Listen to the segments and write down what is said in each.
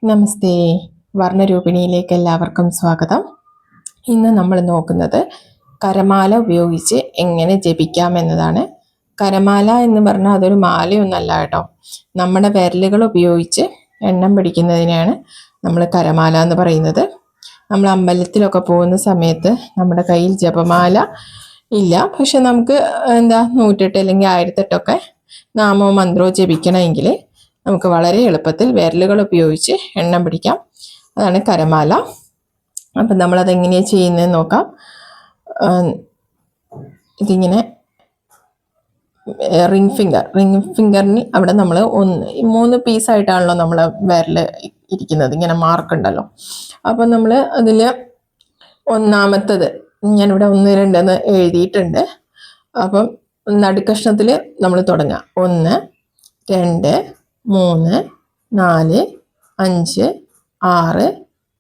നമസ്തേ, വർണ്ണരൂപിണിയിലേക്ക് എല്ലാവർക്കും സ്വാഗതം. ഇന്ന് നമ്മൾ നോക്കുന്നത് കരമാല ഉപയോഗിച്ച് എങ്ങനെ ജപിക്കാം എന്നതാണ്. കരമാല എന്ന് പറഞ്ഞാൽ അതൊരു മാലയൊന്നല്ല കേട്ടോ. നമ്മുടെ വിരലുകൾ ഉപയോഗിച്ച് എണ്ണം പിടിക്കുന്നതിനെയാണ് നമ്മൾ കരമാല എന്ന് പറയുന്നത്. നമ്മൾ അമ്പലത്തിലൊക്കെ പോകുന്ന സമയത്ത് നമ്മുടെ കയ്യിൽ ജപമാല ഇല്ല, പക്ഷെ നമുക്ക് 108 അല്ലെങ്കിൽ 1008 നാമോ മന്ത്രമോ ജപിക്കണമെങ്കിൽ നമുക്ക് വളരെ എളുപ്പത്തിൽ വിരലുകൾ ഉപയോഗിച്ച് എണ്ണം പിടിക്കാം. അതാണ് കരമാല. അപ്പം നമ്മളതെങ്ങനെയാണ് ചെയ്യുന്നതെന്ന് നോക്കാം. ഇതിങ്ങനെ റിംഗ് ഫിംഗറിന് അവിടെ നമ്മൾ 3 പീസായിട്ടാണല്ലോ നമ്മൾ വിരൽ ഇരിക്കുന്നത്, ഇങ്ങനെ മാർക്കുണ്ടല്ലോ. അപ്പം നമ്മൾ അതിൽ ഒന്നാമത്തത് ഞാനിവിടെ 1, 2 എന്ന് എഴുതിയിട്ടുണ്ട്. അപ്പം നടുക്കഷ്ണത്തിൽ നമ്മൾ തുടങ്ങാം. 1, 2, 3, 4, 5, 6,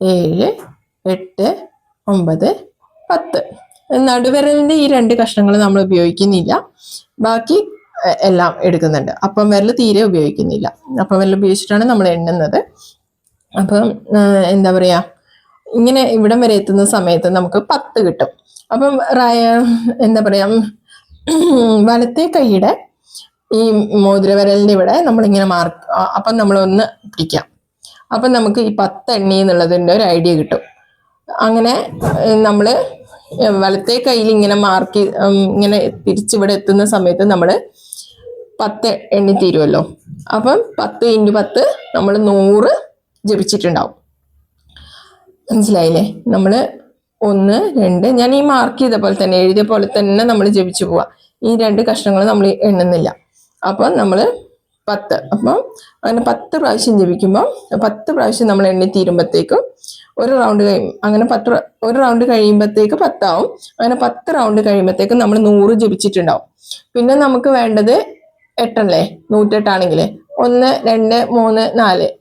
7, 8, 9, 10. നടുവിരലിൻ്റെ ഈ 2 കഷ്ണങ്ങൾ നമ്മൾ ഉപയോഗിക്കുന്നില്ല, ബാക്കി എല്ലാം എടുക്കുന്നുണ്ട്. അപ്പം വിരൽ തീരെ ഉപയോഗിക്കുന്നില്ല. അപ്പം വിരൽ ഉപയോഗിച്ചിട്ടാണ് നമ്മൾ എണ്ണുന്നത്. അപ്പം എന്താ പറയുക, ഇങ്ങനെ ഇവിടം വരെ എത്തുന്ന സമയത്ത് നമുക്ക് 10 കിട്ടും. അപ്പം എന്താ പറയുക, വലത്തെ കൈയുടെ ഈ മോതിരവിരലിൻ്റെ ഇവിടെ നമ്മളിങ്ങനെ അപ്പം നമ്മളൊന്ന് പിടിക്കാം. അപ്പം നമുക്ക് ഈ 10 എണ്ണി എന്നുള്ളതിൻ്റെ ഒരു ഐഡിയ കിട്ടും. അങ്ങനെ നമ്മൾ വലത്തെ കയ്യിൽ ഇങ്ങനെ ഇങ്ങനെ തിരിച്ചിവിടെ എത്തുന്ന സമയത്ത് നമ്മൾ 10 എണ്ണി തീരുമല്ലോ. അപ്പം 10 × 10 നമ്മൾ 100 ജപിച്ചിട്ടുണ്ടാവും. മനസ്സിലായില്ലേ? നമ്മൾ 1, 2 ഞാൻ ഈ മാർക്ക് ചെയ്ത പോലെ തന്നെ, എഴുതിയ പോലെ തന്നെ നമ്മൾ ജപിച്ചു പോവാം. ഈ 2 കഷ്ണങ്ങൾ നമ്മൾ എണ്ണുന്നില്ല. അപ്പം നമ്മൾ 10, അപ്പം അങ്ങനെ 10 പ്രാവശ്യം ജപിക്കുമ്പോൾ 10 പ്രാവശ്യം നമ്മൾ എണ്ണി തീരുമ്പോഴത്തേക്കും ഒരു റൗണ്ട് കഴിയും. അങ്ങനെ ഒരു റൗണ്ട് കഴിയുമ്പോഴത്തേക്ക് 10 ആവും. അങ്ങനെ 10 റൗണ്ട് കഴിയുമ്പോഴത്തേക്കും നമ്മൾ 100 ജപിച്ചിട്ടുണ്ടാവും. പിന്നെ നമുക്ക് വേണ്ടത് 8 അല്ലേ, 108 ആണെങ്കിൽ 1, 2, 3, 4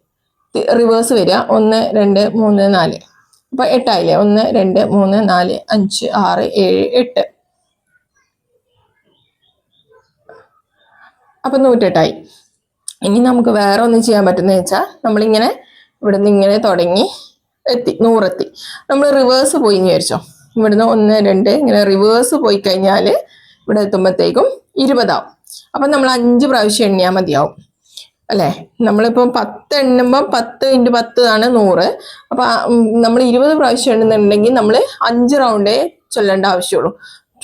റിവേഴ്സ് വരിക. 1, 2, 3, 4 അപ്പം 8 ആയില്ലേ. 1, 2, 3, 4, 5, 6, 7, 8. അപ്പം 108 ആയി. ഇനി നമുക്ക് വേറെ ഒന്നും ചെയ്യാൻ പറ്റുന്നത് വെച്ചാൽ നമ്മളിങ്ങനെ ഇവിടെ നിന്ന് ഇങ്ങനെ തുടങ്ങി 100 എത്തി. നമ്മൾ റിവേഴ്സ് പോയി എന്ന് വിചാരിച്ചോ. ഇവിടുന്ന് 1, 2 ഇങ്ങനെ റിവേഴ്സ് പോയി കഴിഞ്ഞാൽ ഇവിടെ എത്തുമ്പോഴത്തേക്കും 20 ആവും. അപ്പം നമ്മൾ 5 പ്രാവശ്യം എണ്ണിയാൽ മതിയാവും അല്ലേ. നമ്മളിപ്പം 10 എണ്ണുമ്പോൾ 10 × 10 ആണ് 100. അപ്പം നമ്മൾ 20 പ്രാവശ്യം എണ്ണുന്നുണ്ടെങ്കിൽ നമ്മൾ 5 റൗണ്ടേ ചൊല്ലേണ്ട ആവശ്യമുള്ളൂ.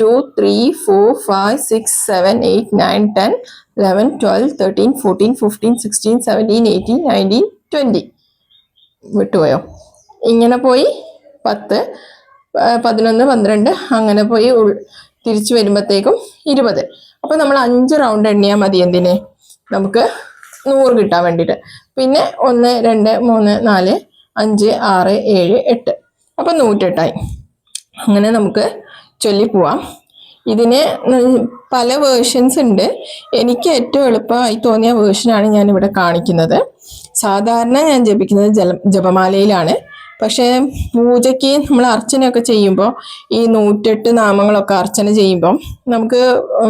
2, 3, 4, 5, 6, 7, 8, 9, 10, 11, 12, 13, 14, 15, 16, 17, 18, 19, 20. വിട്ടുപോയോ? ഇങ്ങനെ പോയി 10, 11, 12 അങ്ങനെ പോയി തിരിച്ചു വരുമ്പോഴത്തേക്കും 20. അപ്പം നമ്മൾ 5 റൗണ്ട് എണ്ണിയാൽ മതി. എന്തിന്? നമുക്ക് 100 കിട്ടാൻ വേണ്ടിയിട്ട്. പിന്നെ 1, 2, 3, 4, 5, 6, 7, 8 അപ്പം 108 ആയി. അങ്ങനെ നമുക്ക് ചൊല്ലിപ്പോവാം. ഇതിന് പല വേർഷൻസ് ഉണ്ട്. എനിക്ക് ഏറ്റവും എളുപ്പമായി തോന്നിയ വേർഷനാണ് ഞാനിവിടെ കാണിക്കുന്നത്. സാധാരണ ഞാൻ ജപിക്കുന്നത് ജപമാലയിലാണ്. പക്ഷേ പൂജയ്ക്ക് നമ്മൾ അർച്ചനയൊക്കെ ചെയ്യുമ്പോൾ ഈ 108 നാമങ്ങളൊക്കെ അർച്ചന ചെയ്യുമ്പോൾ നമുക്ക്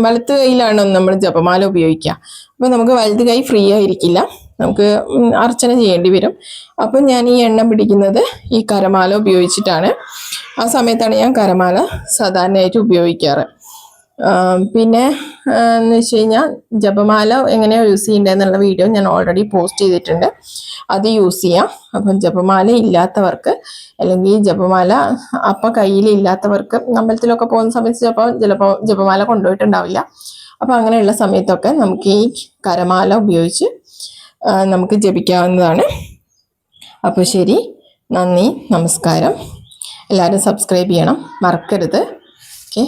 വലത്ത് കൈയിലാണ് നമ്മൾ ജപമാല ഉപയോഗിക്കുക. അപ്പോൾ നമുക്ക് വലത് കൈ ഫ്രീ ആയിരിക്കില്ല, നമുക്ക് അർച്ചന ചെയ്യേണ്ടി വരും. അപ്പം ഞാൻ ഈ എണ്ണം പിടിക്കുന്നത് ഈ കരമാല ഉപയോഗിച്ചിട്ടാണ്. ആ സമയത്താണ് ഞാൻ കരമാല സാധാരണയായിട്ട് ഉപയോഗിക്കാറ്. പിന്നെ എന്ന് വെച്ച് കഴിഞ്ഞാൽ ജപമാല എങ്ങനെയാണ് യൂസ് ചെയ്യേണ്ടതെന്നുള്ള വീഡിയോ ഞാൻ ഓൾറെഡി പോസ്റ്റ് ചെയ്തിട്ടുണ്ട്, അത് യൂസ് ചെയ്യാം. അപ്പം ജപമാല ഇല്ലാത്തവർക്ക് അല്ലെങ്കിൽ ജപമാല അപ്പം കയ്യിലില്ലാത്തവർക്ക് അമ്പലത്തിലൊക്കെ പോകുന്ന സമയത്ത് ചിലപ്പോൾ ജപമാല കൊണ്ടുപോയിട്ടുണ്ടാവില്ല. അപ്പം അങ്ങനെയുള്ള സമയത്തൊക്കെ നമുക്ക് ഈ കരമാല ഉപയോഗിച്ച് നമുക്ക് ജപിക്കാവുന്നതാണ്. അപ്പോൾ ശരി, നന്ദി, നമസ്കാരം. എല്ലാവരും സബ്സ്ക്രൈബ് ചെയ്യണം, മറക്കരുത്. ഓക്കെ.